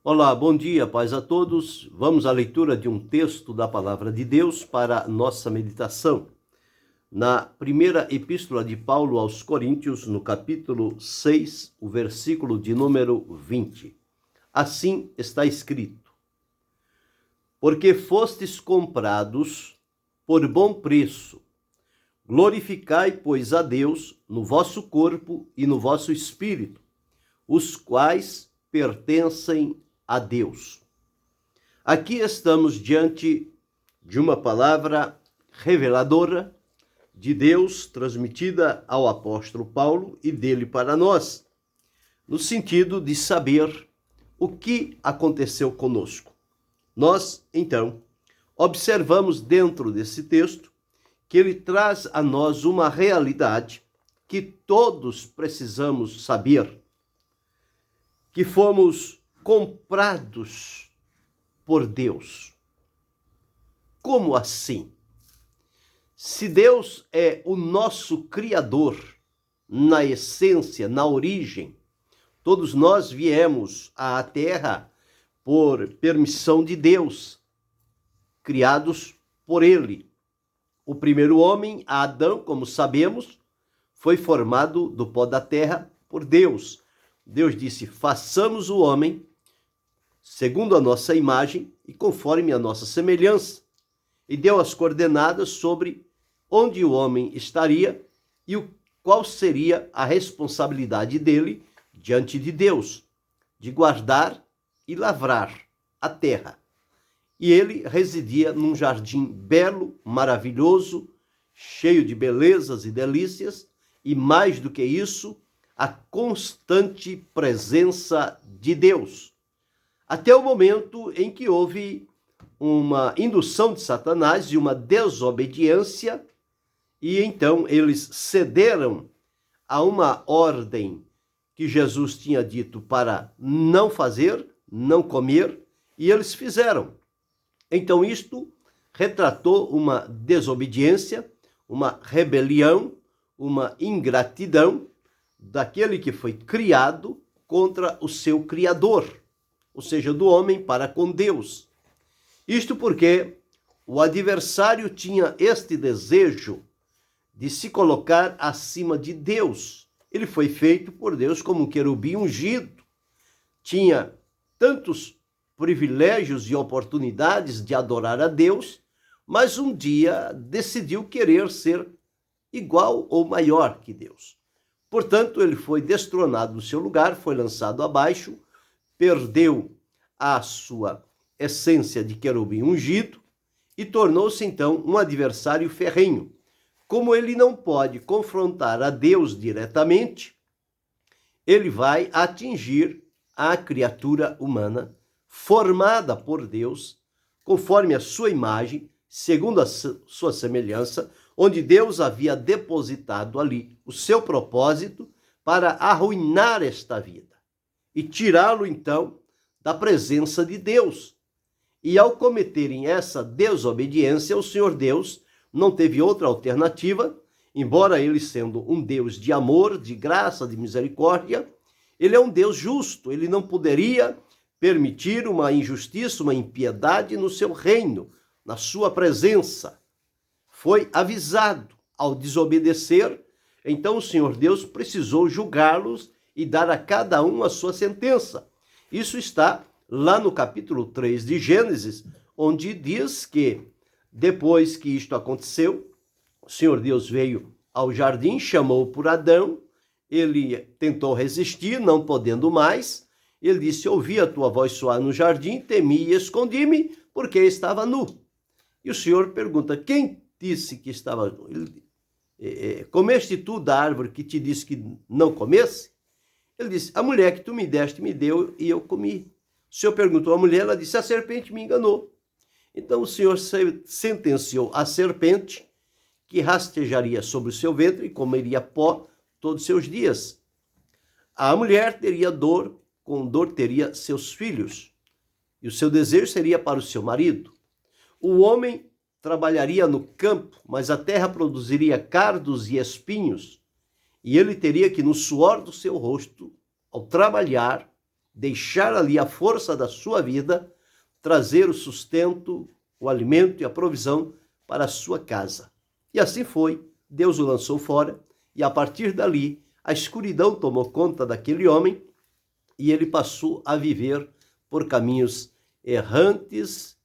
Olá, bom dia, paz a todos. Vamos à leitura de um texto da Palavra de Deus para nossa meditação. Na primeira epístola de Paulo aos Coríntios, no capítulo 6, o versículo de número 20. Assim está escrito: Porque fostes comprados por bom preço. Glorificai, pois, a Deus no vosso corpo e no vosso espírito, os quais pertencem a Deus. Aqui estamos diante de uma palavra reveladora de Deus, transmitida ao apóstolo Paulo e dele para nós, no sentido de saber o que aconteceu conosco. Nós, então, observamos dentro desse texto que ele traz a nós uma realidade que todos precisamos saber, que fomos comprados por Deus. Como assim? Se Deus é o nosso Criador, na essência, na origem, todos nós viemos à Terra por permissão de Deus, criados por Ele. O primeiro homem, Adão, como sabemos, foi formado do pó da terra por Deus. Deus disse: façamos o homem segundo a nossa imagem e conforme a nossa semelhança. E deu as coordenadas sobre onde o homem estaria e qual seria a responsabilidade dele diante de Deus, de guardar e lavrar a terra. E ele residia num jardim belo, maravilhoso, cheio de belezas e delícias, e mais do que isso, a constante presença de Deus. Até o momento em que houve uma indução de Satanás e uma desobediência, e então eles cederam a uma ordem que Jesus tinha dito para não fazer, não comer, e eles fizeram. Então isto retratou uma desobediência, uma rebelião, uma ingratidão daquele que foi criado contra o seu Criador, ou seja, do homem para com Deus. Isto porque o adversário tinha este desejo de se colocar acima de Deus. Ele foi feito por Deus como um querubim ungido. Tinha tantos privilégios e oportunidades de adorar a Deus, mas um dia decidiu querer ser igual ou maior que Deus. Portanto, ele foi destronado do seu lugar, foi lançado abaixo, perdeu a sua essência de querubim ungido e tornou-se então um adversário ferrenho. Como ele não pode confrontar a Deus diretamente, ele vai atingir a criatura humana formada por Deus, conforme a sua imagem, segundo a sua semelhança, onde Deus havia depositado ali o seu propósito para arruinar esta vida e tirá-lo, então, da presença de Deus. E ao cometerem essa desobediência, o Senhor Deus não teve outra alternativa, embora ele sendo um Deus de amor, de graça, de misericórdia, ele é um Deus justo, ele não poderia permitir uma injustiça, uma impiedade no seu reino, na sua presença. Foi avisado ao desobedecer, então o Senhor Deus precisou julgá-los e dar a cada um a sua sentença. Isso está lá no capítulo 3 de Gênesis, onde diz que depois que isto aconteceu, o Senhor Deus veio ao jardim, chamou por Adão, ele tentou resistir, não podendo mais. Ele disse: ouvi a tua voz soar no jardim, temi e escondi-me, porque estava nu. E o Senhor pergunta: quem disse que estava nu? Comeste tu da árvore que te disse que não comesse? Ele disse: a mulher que tu me deste me deu e eu comi. O Senhor perguntou à mulher, ela disse: a serpente me enganou. Então o Senhor sentenciou a serpente que rastejaria sobre o seu ventre e comeria pó todos os seus dias. A mulher teria dor, com dor teria seus filhos, e o seu desejo seria para o seu marido. O homem trabalharia no campo, mas a terra produziria cardos e espinhos, e ele teria que, no suor do seu rosto, ao trabalhar, deixar ali a força da sua vida, trazer o sustento, o alimento e a provisão para a sua casa. E assim foi, Deus o lançou fora, e a partir dali, a escuridão tomou conta daquele homem, e ele passou a viver por caminhos errantes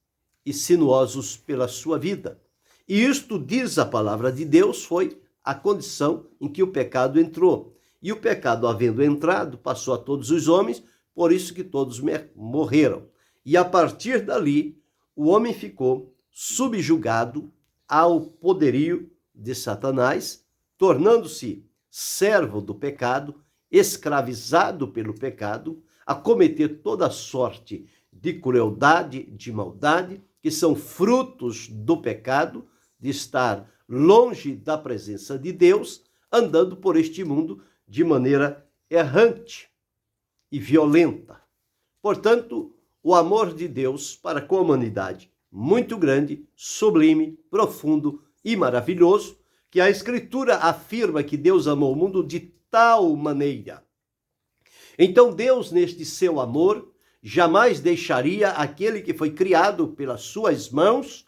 e sinuosos pela sua vida. E isto, diz a palavra de Deus, foi a condição em que o pecado entrou. E o pecado, havendo entrado, passou a todos os homens, por isso que todos morreram. E a partir dali, o homem ficou subjugado ao poderio de Satanás, tornando-se servo do pecado, escravizado pelo pecado, a cometer toda sorte de crueldade, de maldade, que são frutos do pecado, de estar longe da presença de Deus, andando por este mundo de maneira errante e violenta. Portanto, o amor de Deus para com a humanidade, muito grande, sublime, profundo e maravilhoso, que a Escritura afirma que Deus amou o mundo de tal maneira. Então Deus, neste seu amor, jamais deixaria aquele que foi criado pelas suas mãos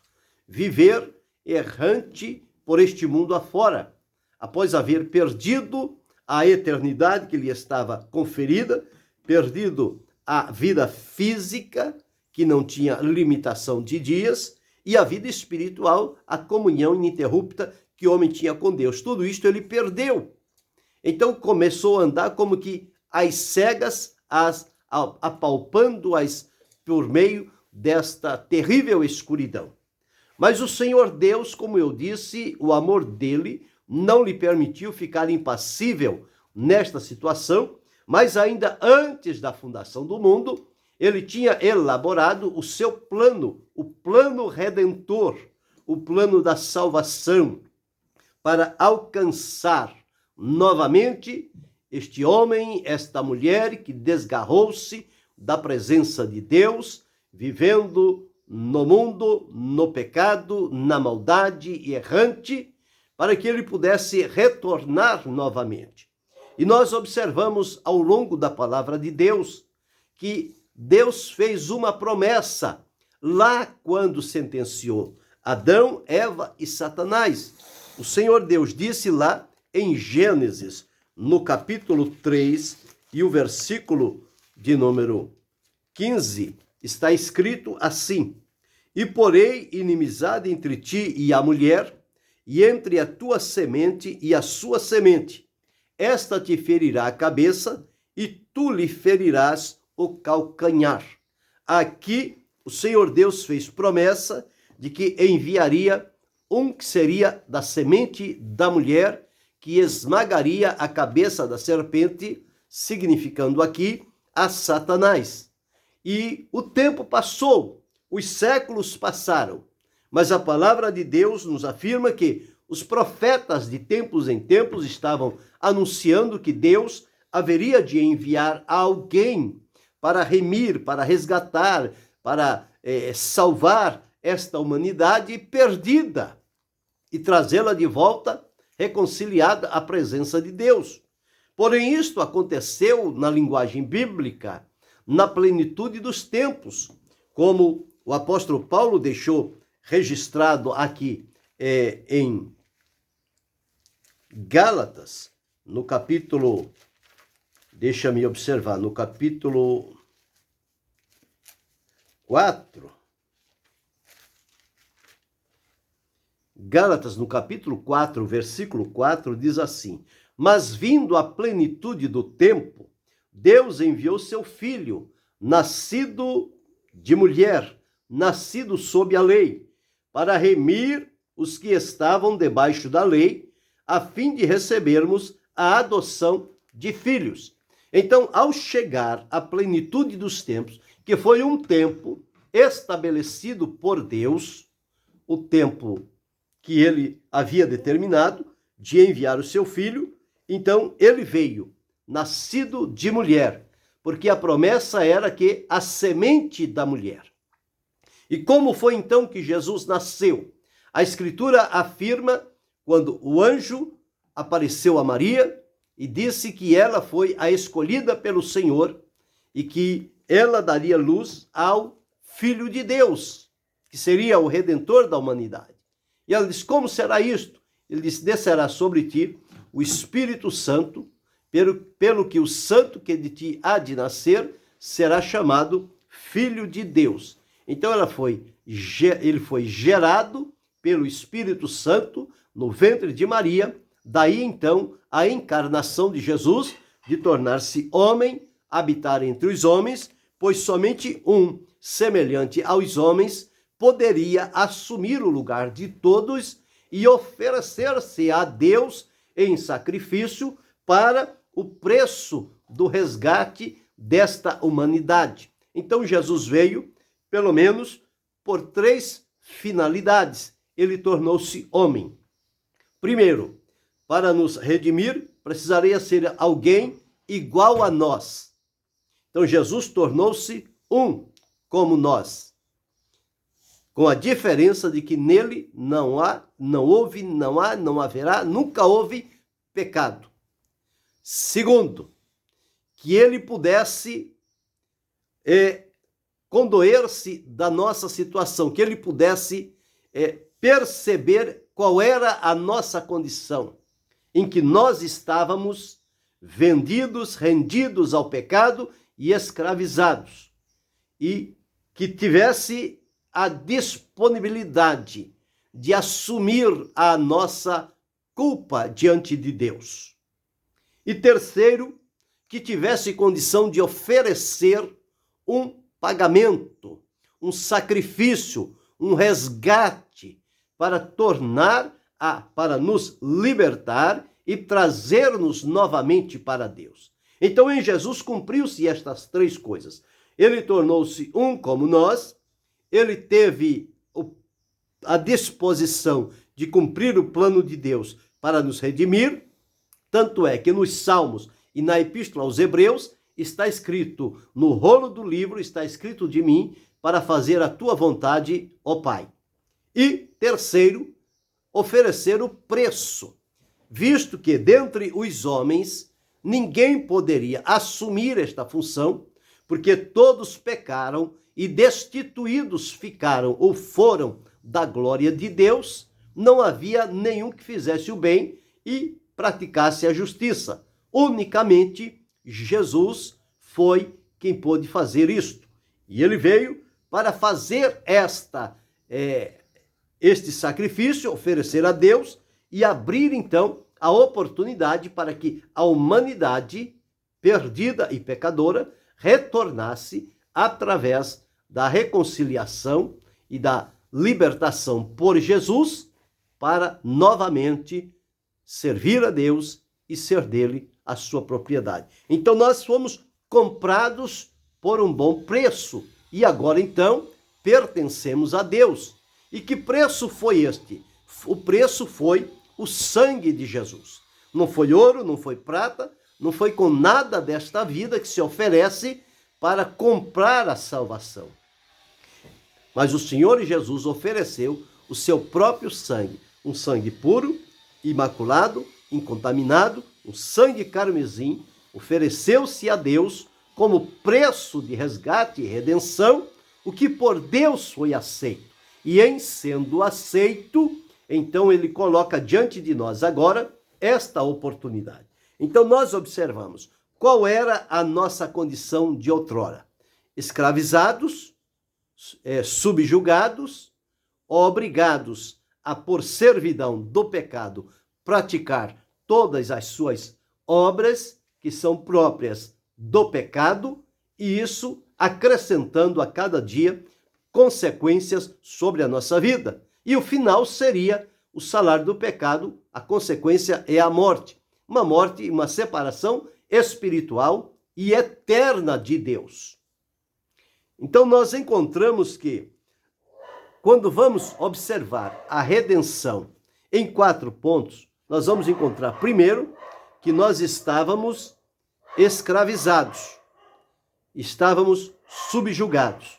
viver errante por este mundo afora, após haver perdido a eternidade que lhe estava conferida, perdido a vida física, que não tinha limitação de dias, e a vida espiritual, a comunhão ininterrupta que o homem tinha com Deus. Tudo isto ele perdeu. Então começou a andar como que às cegas, apalpando-as por meio desta terrível escuridão. Mas o Senhor Deus, como eu disse, o amor dele não lhe permitiu ficar impassível nesta situação, mas ainda antes da fundação do mundo, ele tinha elaborado o seu plano, o plano redentor, o plano da salvação, para alcançar novamente este homem, esta mulher que desgarrou-se da presença de Deus, vivendo no mundo, no pecado, na maldade e errante, para que ele pudesse retornar novamente. E nós observamos ao longo da palavra de Deus que Deus fez uma promessa lá quando sentenciou Adão, Eva e Satanás. O Senhor Deus disse lá em Gênesis, no capítulo 3 e o versículo de número 15, está escrito assim: E porei inimizade entre ti e a mulher, e entre a tua semente e a sua semente. Esta te ferirá a cabeça, e tu lhe ferirás o calcanhar. Aqui o Senhor Deus fez promessa de que enviaria um que seria da semente da mulher, que esmagaria a cabeça da serpente, significando aqui a Satanás. E o tempo passou, os séculos passaram, mas a palavra de Deus nos afirma que os profetas de tempos em tempos estavam anunciando que Deus haveria de enviar alguém para remir, para resgatar, para salvar esta humanidade perdida e trazê-la de volta reconciliada à presença de Deus. Porém, isto aconteceu na linguagem bíblica, na plenitude dos tempos, como o apóstolo Paulo deixou registrado aqui em Gálatas, no capítulo, deixa-me observar, no capítulo 4, Gálatas, no capítulo 4, versículo 4, diz assim: Mas vindo a plenitude do tempo, Deus enviou seu filho, nascido de mulher, nascido sob a lei, para remir os que estavam debaixo da lei, a fim de recebermos a adoção de filhos. Então, ao chegar à plenitude dos tempos, que foi um tempo estabelecido por Deus, o tempo que ele havia determinado de enviar o seu filho, então ele veio, nascido de mulher, porque a promessa era que a semente da mulher. E como foi então que Jesus nasceu? A Escritura afirma, quando o anjo apareceu a Maria e disse que ela foi a escolhida pelo Senhor e que ela daria luz ao Filho de Deus, que seria o Redentor da humanidade. E ela disse, como será isto? Ele disse, descerá sobre ti o Espírito Santo, pelo que o santo que de ti há de nascer será chamado Filho de Deus. Então ele foi gerado pelo Espírito Santo no ventre de Maria, daí então a encarnação de Jesus, de tornar-se homem, habitar entre os homens, pois somente um, semelhante aos homens, poderia assumir o lugar de todos e oferecer-se a Deus em sacrifício para o preço do resgate desta humanidade. Então Jesus veio, pelo menos, por 3 finalidades. Ele tornou-se homem. Primeiro, para nos redimir, precisaria ser alguém igual a nós. Então Jesus tornou-se um como nós, com a diferença de que nele não haverá, nunca houve pecado. Segundo, que ele pudesse condoer-se da nossa situação, que ele pudesse perceber qual era a nossa condição, em que nós estávamos vendidos, rendidos ao pecado e escravizados, e que tivesse a disponibilidade de assumir a nossa culpa diante de Deus. E terceiro, que tivesse condição de oferecer um pagamento, um sacrifício, um resgate para para nos libertar e trazer-nos novamente para Deus. Então, em Jesus cumpriu-se estas 3 coisas. Ele tornou-se um como nós, ele teve a disposição de cumprir o plano de Deus para nos redimir, tanto é que nos Salmos e na Epístola aos Hebreus está escrito, no rolo do livro está escrito de mim, para fazer a tua vontade, ó Pai. E terceiro, oferecer o preço, visto que dentre os homens ninguém poderia assumir esta função, porque todos pecaram e destituídos ficaram ou foram da glória de Deus, não havia nenhum que fizesse o bem e praticasse a justiça. Unicamente Jesus foi quem pôde fazer isto. E ele veio para fazer este sacrifício, oferecer a Deus e abrir então a oportunidade para que a humanidade perdida e pecadora retornasse através da reconciliação e da libertação por Jesus para novamente servir a Deus e ser dele a sua propriedade. Então nós fomos comprados por um bom preço e agora então pertencemos a Deus. E que preço foi este? O preço foi o sangue de Jesus. Não foi ouro, não foi prata, não foi com nada desta vida que se oferece para comprar a salvação. Mas o Senhor Jesus ofereceu o seu próprio sangue, um sangue puro, imaculado, incontaminado, um sangue carmesim, ofereceu-se a Deus como preço de resgate e redenção, o que por Deus foi aceito. E em sendo aceito, então ele coloca diante de nós agora esta oportunidade. Então nós observamos qual era a nossa condição de outrora. Escravizados, subjugados, obrigados a, por servidão do pecado, praticar todas as suas obras que são próprias do pecado, e isso acrescentando a cada dia consequências sobre a nossa vida. E o final seria o salário do pecado, a consequência é a morte. Uma separação espiritual e eterna de Deus. Então nós encontramos que, quando vamos observar a redenção em 4 pontos, nós vamos encontrar, primeiro, que nós estávamos escravizados, estávamos subjugados.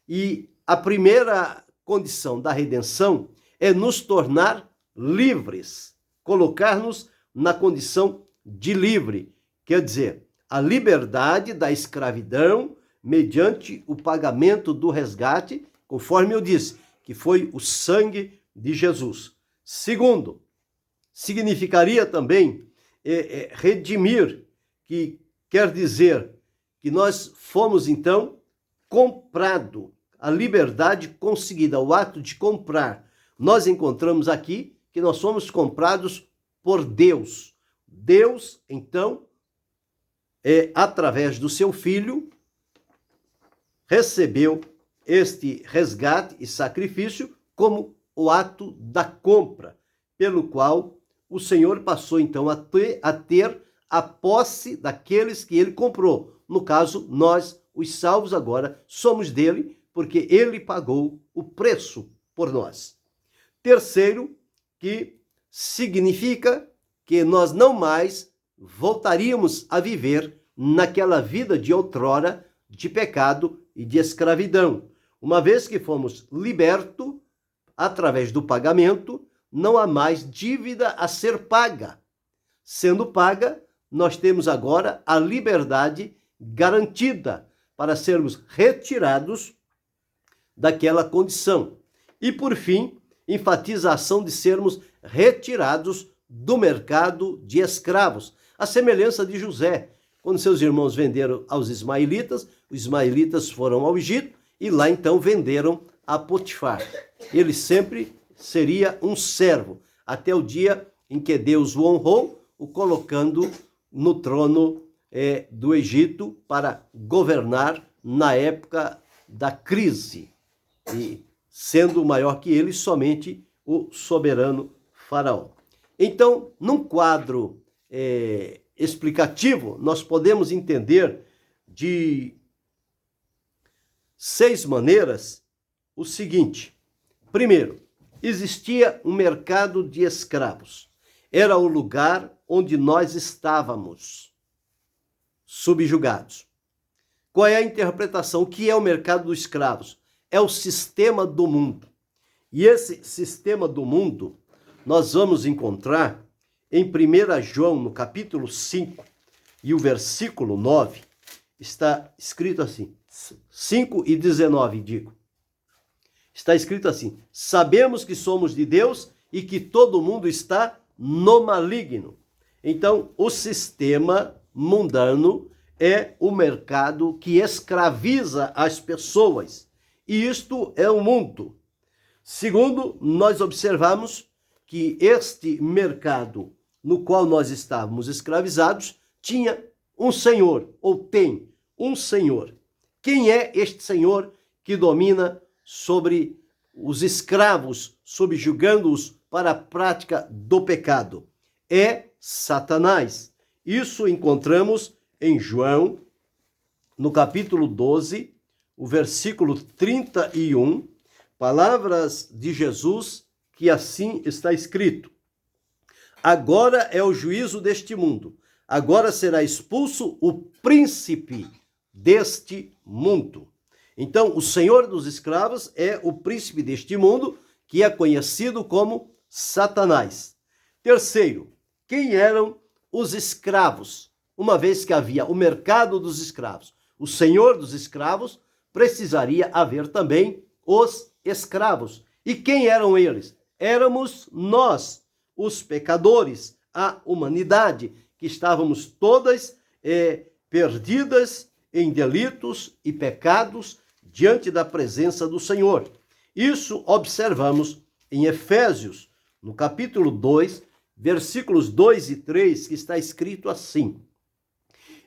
E a primeira condição da redenção é nos tornar livres, colocar-nos na condição de livre. Quer dizer, a liberdade da escravidão mediante o pagamento do resgate, conforme eu disse, que foi o sangue de Jesus. Segundo, significaria também redimir, que quer dizer que nós fomos então comprado, a liberdade conseguida, o ato de comprar. Nós encontramos aqui que nós somos comprados por Deus. Deus, então, através do seu Filho, recebeu este resgate e sacrifício como o ato da compra, pelo qual o Senhor passou então a ter a posse daqueles que ele comprou. No caso, nós, os salvos agora, somos dele, porque ele pagou o preço por nós. Terceiro, que significa que nós não mais voltaríamos a viver naquela vida de outrora de pecado e de escravidão. Uma vez que fomos libertos através do pagamento, não há mais dívida a ser paga. Sendo paga, nós temos agora a liberdade garantida para sermos retirados daquela condição. E, por fim, enfatiza a ação de sermos retirados do mercado de escravos, a semelhança de José. Quando seus irmãos venderam aos ismaelitas, os ismaelitas foram ao Egito e lá então venderam a Potifar. Ele sempre seria um servo, até o dia em que Deus o honrou, o colocando no trono do Egito para governar na época da crise, e sendo maior que ele somente o soberano faraó. Então, num quadro explicativo, nós podemos entender de 6 maneiras o seguinte. Primeiro, existia um mercado de escravos. Era o lugar onde nós estávamos subjugados. Qual é a interpretação? O que é o mercado dos escravos? É o sistema do mundo. E esse sistema do mundo nós vamos encontrar em 1 João, no capítulo 5, e o versículo 9, está escrito assim, 5 e 19, digo. Está escrito assim: sabemos que somos de Deus e que todo mundo está no maligno. Então, o sistema mundano é o mercado que escraviza as pessoas. E isto é o mundo. Segundo, nós observamos que este mercado no qual nós estávamos escravizados tinha um senhor, ou tem um senhor. Quem é este senhor que domina sobre os escravos, subjugando-os para a prática do pecado? É Satanás. Isso encontramos em João, no capítulo 12, o versículo 31, palavras de Jesus, que assim está escrito: agora é o juízo deste mundo, agora será expulso o príncipe deste mundo. Então, o senhor dos escravos é o príncipe deste mundo, que é conhecido como Satanás. Terceiro, quem eram os escravos? Uma vez que havia o mercado dos escravos, o senhor dos escravos, precisaria haver também os escravos. E quem eram eles? Éramos nós, os pecadores, a humanidade, que estávamos todas perdidas em delitos e pecados diante da presença do Senhor. Isso observamos em Efésios, no capítulo 2, versículos 2 e 3, que está escrito assim: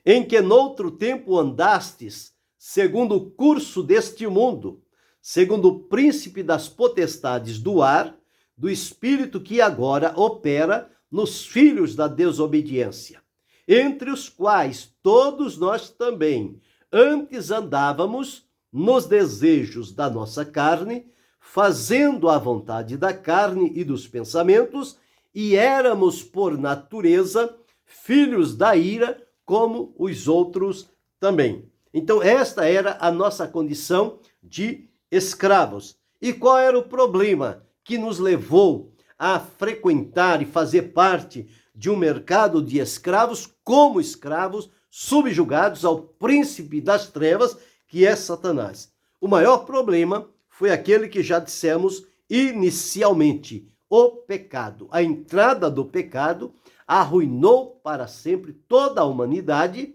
em que noutro tempo andastes, segundo o curso deste mundo, segundo o príncipe das potestades do ar, do espírito que agora opera nos filhos da desobediência, entre os quais todos nós também antes andávamos nos desejos da nossa carne, fazendo a vontade da carne e dos pensamentos, e éramos por natureza filhos da ira, como os outros também. Então, esta era a nossa condição de escravos. E qual era o problema que nos levou a frequentar e fazer parte de um mercado de escravos como escravos subjugados ao príncipe das trevas, que é Satanás. O maior problema foi aquele que já dissemos inicialmente, o pecado. A entrada do pecado arruinou para sempre toda a humanidade,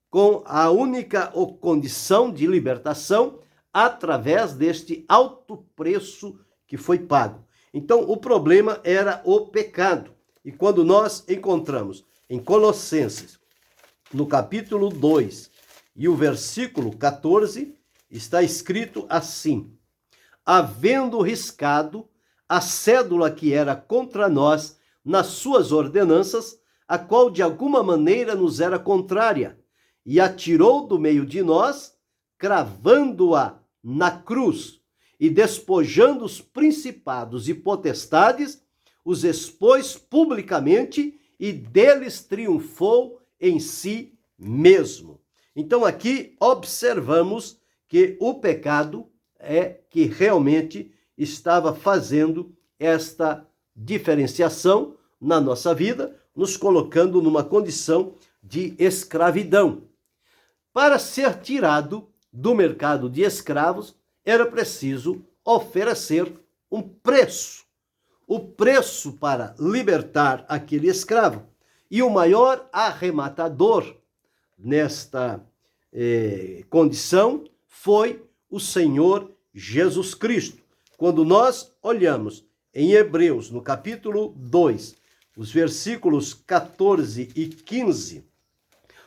com a única condição de libertação através deste alto preço que foi pago. Então, o problema era o pecado. E quando nós encontramos em Colossenses, no capítulo 2 e o versículo 14, está escrito assim: havendo riscado a cédula que era contra nós nas suas ordenanças, a qual de alguma maneira nos era contrária, e atirou do meio de nós, cravando-a na cruz, e despojando os principados e potestades, os expôs publicamente e deles triunfou em si mesmo. Então aqui observamos que o pecado é que realmente estava fazendo esta diferenciação na nossa vida, nos colocando numa condição de escravidão. Para ser tirado do mercado de escravos, era preciso oferecer um preço. O preço para libertar aquele escravo. E o maior arrematador nesta condição foi o Senhor Jesus Cristo. Quando nós olhamos em Hebreus, no capítulo 2, os versículos 14 e 15,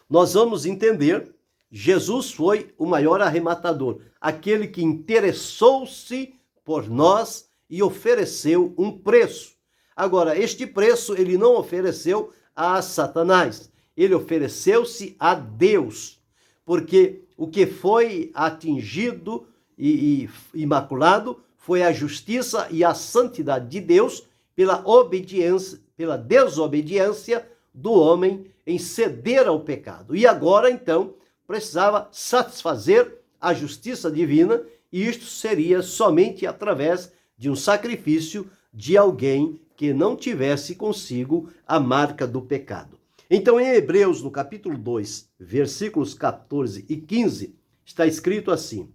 nós vamos entender, Jesus foi o maior arrematador, aquele que interessou-se por nós e ofereceu um preço. Agora, este preço ele não ofereceu a Satanás, ele ofereceu-se a Deus, porque o que foi atingido e imaculado foi a justiça e a santidade de Deus pela obediência, pela desobediência do homem em ceder ao pecado. E agora, então, precisava satisfazer a justiça divina, e isto seria somente através de um sacrifício de alguém que não tivesse consigo a marca do pecado. Então, em Hebreus, no capítulo 2, versículos 14 e 15, está escrito assim: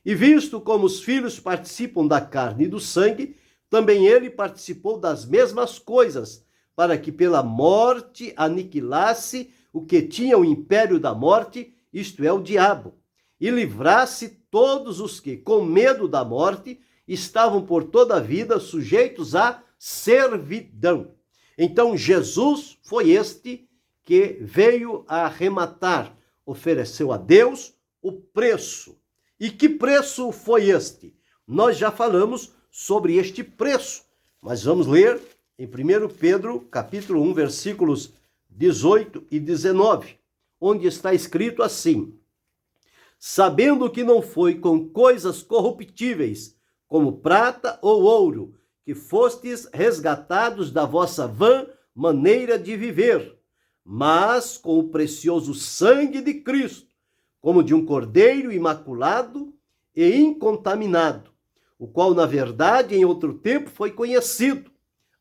e visto como os filhos participam da carne e do sangue, também ele participou das mesmas coisas, para que pela morte aniquilasse o que tinha o império da morte, isto é, o diabo, e livrasse todos os que, com medo da morte, estavam por toda a vida sujeitos à servidão. Então, Jesus foi este que veio a arrematar, ofereceu a Deus o preço. E que preço foi este? Nós já falamos sobre este preço, mas vamos ler em 1 Pedro, capítulo 1, versículos 18 e 19, onde está escrito assim: sabendo que não foi com coisas corruptíveis, como prata ou ouro, que fostes resgatados da vossa vã maneira de viver, mas com o precioso sangue de Cristo, como de um cordeiro imaculado e incontaminado, o qual, na verdade, em outro tempo foi conhecido,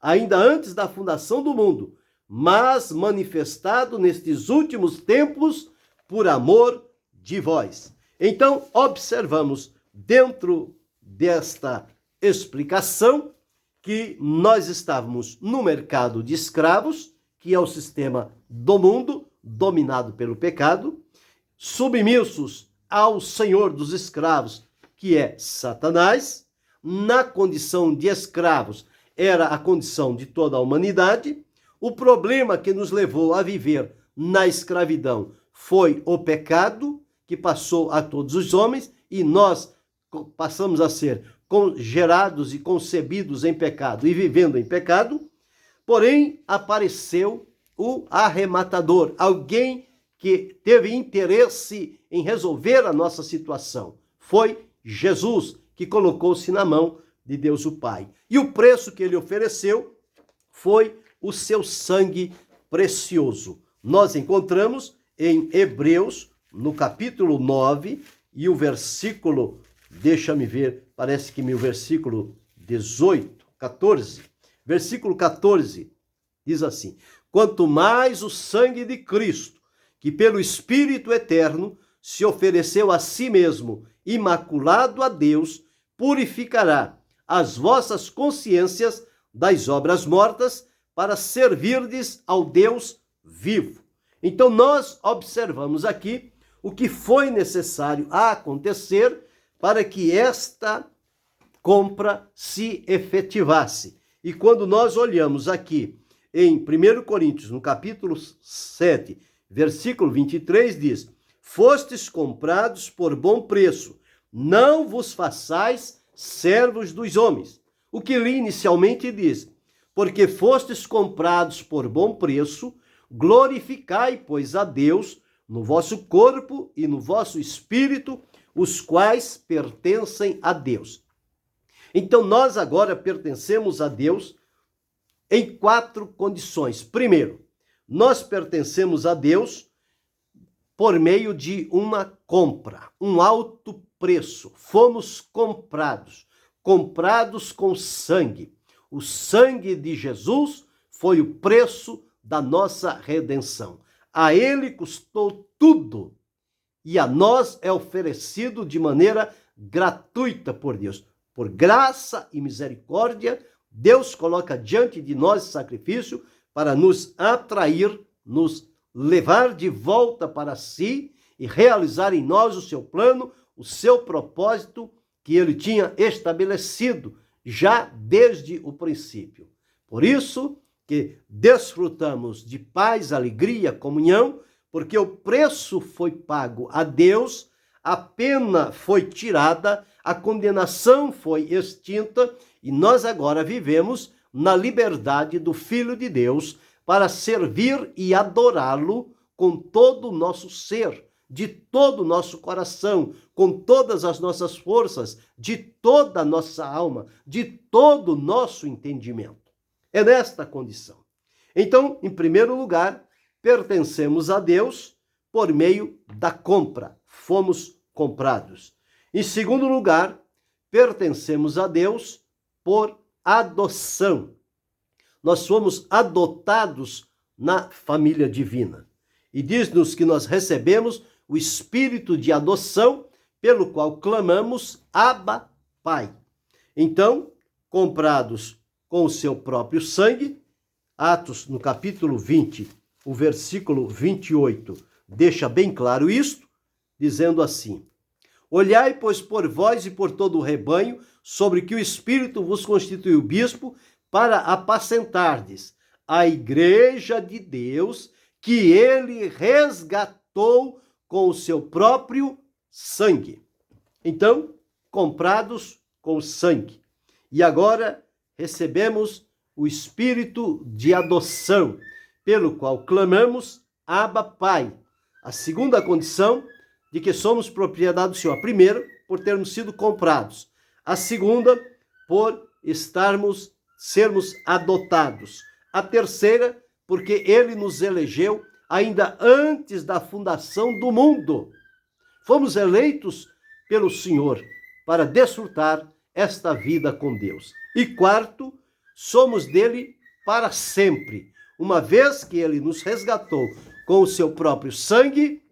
ainda antes da fundação do mundo, mas manifestado nestes últimos tempos por amor de vós. Então, observamos dentro desta explicação que nós estávamos no mercado de escravos, que é o sistema do mundo dominado pelo pecado, submissos ao senhor dos escravos, que é Satanás. Na condição de escravos era a condição de toda a humanidade. O problema que nos levou a viver na escravidão foi o pecado, que passou a todos os homens, e nós passamos a ser gerados e concebidos em pecado e vivendo em pecado. Porém, apareceu o arrematador, alguém que teve interesse em resolver a nossa situação. Foi Jesus, que colocou-se na mão de Deus o Pai. E o preço que ele ofereceu foi o seu sangue precioso. Nós encontramos em Hebreus, no capítulo 9, e o versículo, deixa-me ver, parece que o versículo 14. Versículo 14 diz assim: quanto mais o sangue de Cristo, que pelo Espírito eterno se ofereceu a si mesmo, imaculado a Deus, purificará as vossas consciências das obras mortas para servirdes ao Deus vivo. Então nós observamos aqui o que foi necessário acontecer para que esta compra se efetivasse. E quando nós olhamos aqui em 1 Coríntios, no capítulo 7, versículo 23, diz: fostes comprados por bom preço, não vos façais servos dos homens. O que li inicialmente diz: porque fostes comprados por bom preço, glorificai, pois, a Deus no vosso corpo e no vosso espírito, os quais pertencem a Deus. Então nós agora pertencemos a Deus em 4 condições. Primeiro, nós pertencemos a Deus por meio de uma compra, um alto preço. Fomos comprados com sangue. O sangue de Jesus foi o preço da nossa redenção. A ele custou tudo e a nós é oferecido de maneira gratuita por Deus. Por graça e misericórdia, Deus coloca diante de nós sacrifício para nos atrair, nos levar de volta para si e realizar em nós o seu plano, o seu propósito que ele tinha estabelecido já desde o princípio. Por isso que desfrutamos de paz, alegria, comunhão, porque o preço foi pago a Deus, a pena foi tirada, a condenação foi extinta e nós agora vivemos na liberdade do Filho de Deus para servir e adorá-lo com todo o nosso ser, de todo o nosso coração, com todas as nossas forças, de toda a nossa alma, de todo o nosso entendimento. É nesta condição. Então, em primeiro lugar, pertencemos a Deus por meio da compra. Fomos comprados. Em segundo lugar, pertencemos a Deus por adoção. Nós fomos adotados na família divina. E diz-nos que nós recebemos o espírito de adoção, pelo qual clamamos, Abba, Pai. Então, comprados com o seu próprio sangue, Atos, no capítulo 20, o versículo 28, deixa bem claro isto, dizendo assim: olhai, pois, por vós e por todo o rebanho, sobre que o Espírito vos constituiu bispo, para apacentardes a igreja de Deus, que ele resgatou com o seu próprio sangue. Então, comprados com sangue. E agora recebemos o espírito de adoção, pelo qual clamamos, Abba, Pai. A segunda condição de que somos propriedade do Senhor. A primeira, por termos sido comprados. A segunda, por sermos adotados. A terceira, porque ele nos elegeu ainda antes da fundação do mundo. Fomos eleitos pelo Senhor para desfrutar esta vida com Deus. E quarto, somos dele para sempre. Uma vez que ele nos resgatou com o seu próprio sangue,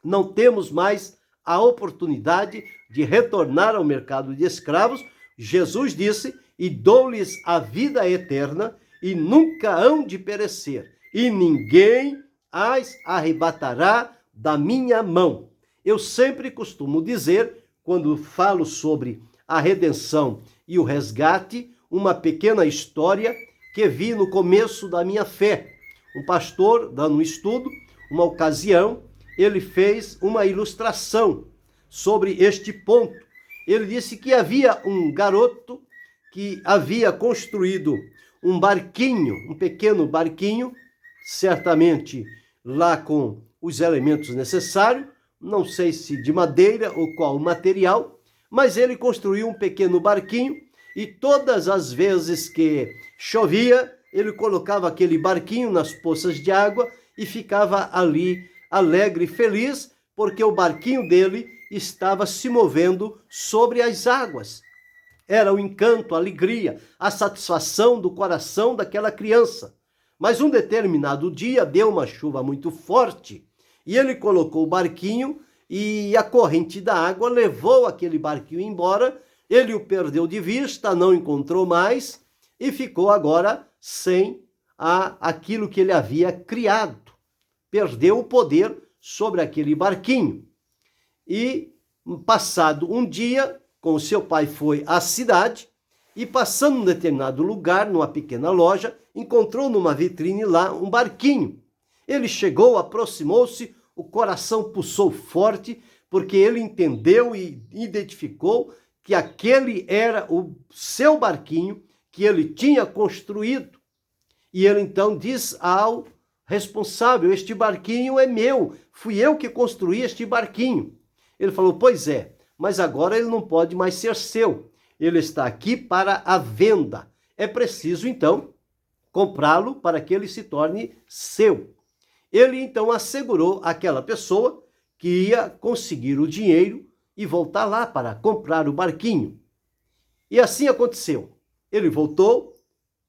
não temos mais a oportunidade de retornar ao mercado de escravos. Jesus disse: e dou-lhes a vida eterna, e nunca hão de perecer, e ninguém as arrebatará da minha mão. Eu sempre costumo dizer, quando falo sobre a redenção e o resgate, uma pequena história que vi no começo da minha fé. Um pastor, dando um estudo, uma ocasião, ele fez uma ilustração sobre este ponto. Ele disse que havia um garoto que havia construído um barquinho, um pequeno barquinho, certamente lá com os elementos necessários, não sei se de madeira ou qual material, mas ele construiu um pequeno barquinho e todas as vezes que chovia, ele colocava aquele barquinho nas poças de água e ficava ali alegre e feliz, porque o barquinho dele estava se movendo sobre as águas. Era o encanto, a alegria, a satisfação do coração daquela criança. Mas um determinado dia deu uma chuva muito forte e ele colocou o barquinho e a corrente da água levou aquele barquinho embora. Ele o perdeu de vista, não encontrou mais e ficou agora sem aquilo que ele havia criado. Perdeu o poder sobre aquele barquinho. E, passado um dia, com seu pai foi à cidade e, passando em um determinado lugar, numa pequena loja, encontrou numa vitrine lá um barquinho. Ele chegou, aproximou-se, o coração pulsou forte, porque ele entendeu e identificou que aquele era o seu barquinho que ele tinha construído. E ele então diz ao responsável: este barquinho é meu, fui eu que construí este barquinho. Ele falou: pois é, mas agora ele não pode mais ser seu, ele está aqui para a venda. É preciso então comprá-lo para que ele se torne seu. Ele então assegurou àquela pessoa que ia conseguir o dinheiro e voltar lá para comprar o barquinho. E assim aconteceu. Ele voltou,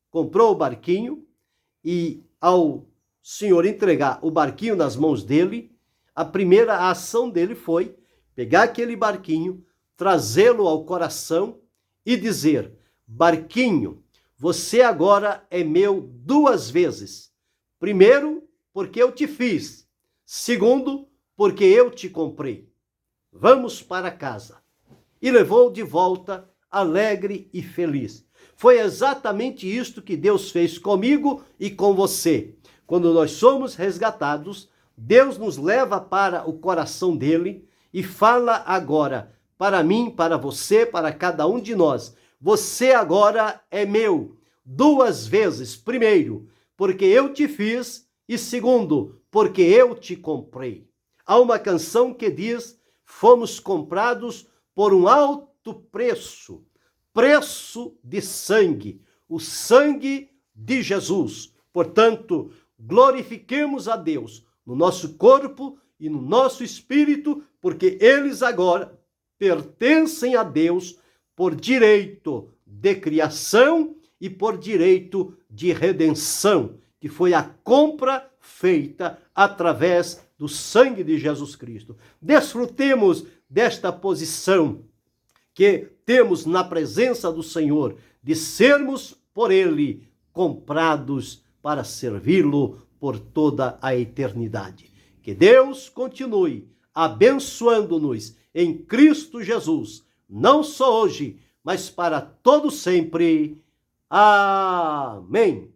comprou o barquinho e, ao senhor entregar o barquinho nas mãos dele, a primeira ação dele foi pegar aquele barquinho, trazê-lo ao coração e dizer: barquinho, você agora é meu 2 vezes. Primeiro, porque eu te fiz. Segundo, porque eu te comprei. Vamos para casa. E levou de volta, alegre e feliz. Foi exatamente isto que Deus fez comigo e com você. Quando nós somos resgatados, Deus nos leva para o coração dele e fala agora para mim, para você, para cada um de nós: você agora é meu 2 vezes. Primeiro, porque eu te fiz, e segundo, porque eu te comprei. Há uma canção que diz: fomos comprados por um alto preço, preço de sangue, o sangue de Jesus. Portanto, glorifiquemos a Deus no nosso corpo e no nosso espírito, porque eles agora pertencem a Deus por direito de criação e por direito de redenção, que foi a compra feita através do sangue de Jesus Cristo. Desfrutemos desta posição que temos na presença do Senhor, de sermos por Ele comprados para servi-lo por toda a eternidade. Que Deus continue abençoando-nos em Cristo Jesus, não só hoje, mas para todo sempre. Amém.